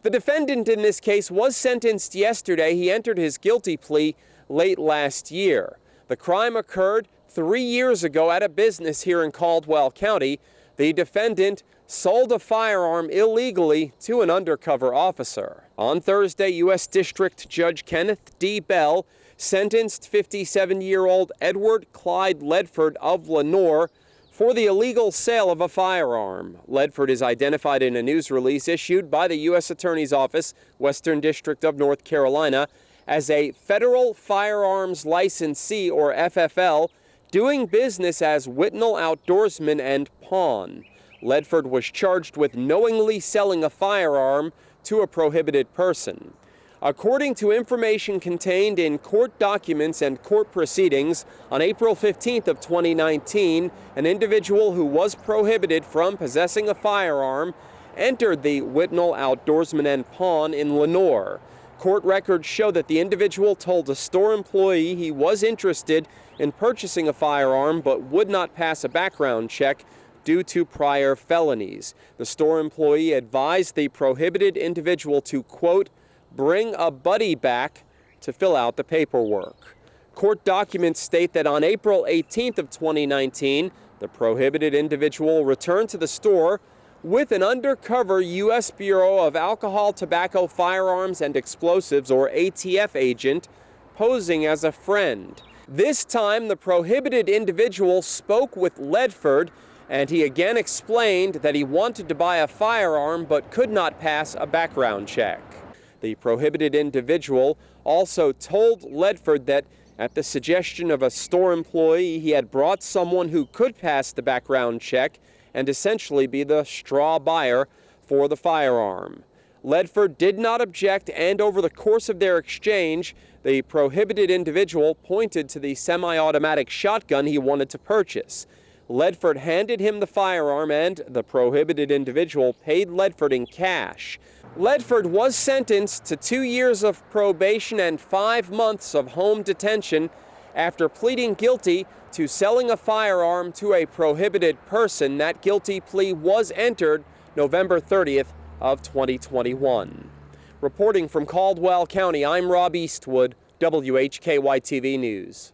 The defendant in this case was sentenced yesterday. He entered his guilty plea late last year. The crime occurred 3 years ago at a business here in Caldwell County. The defendant sold a firearm illegally to an undercover officer. On Thursday, U.S. District Judge Kenneth D. Bell sentenced 57-year-old Edward Clyde Ledford of Lenoir for the illegal sale of a firearm. Ledford is identified in a news release issued by the U.S. Attorney's Office, Western District of North Carolina, as a federal firearms licensee, or FFL, doing business as Whitnall Outdoorsman and Pawn. Ledford was charged with knowingly selling a firearm to a prohibited person. According to information contained in court documents and court proceedings, on April 15th of 2019, an individual who was prohibited from possessing a firearm entered the Whitnall Outdoorsman and Pawn in Lenoir. Court records show that the individual told a store employee he was interested in purchasing a firearm but would not pass a background check due to prior felonies. The store employee advised the prohibited individual to, quote, bring a buddy back to fill out the paperwork. Court documents state that on April 18th of 2019, the prohibited individual returned to the store with an undercover U.S. Bureau of Alcohol, Tobacco, Firearms, and Explosives, or ATF agent, posing as a friend. This time, the prohibited individual spoke with Ledford, and he again explained that he wanted to buy a firearm but could not pass a background check. The prohibited individual also told Ledford that at the suggestion of a store employee, he had brought someone who could pass the background check and essentially be the straw buyer for the firearm. Ledford did not object, and over the course of their exchange, the prohibited individual pointed to the semi-automatic shotgun he wanted to purchase. Ledford handed him the firearm, and the prohibited individual paid Ledford in cash. Ledford was sentenced to 2 years of probation and 5 months of home detention after pleading guilty to selling a firearm to a prohibited person. That guilty plea was entered November 30th of 2021. Reporting from Caldwell County, I'm Rob Eastwood, WHKY-TV News.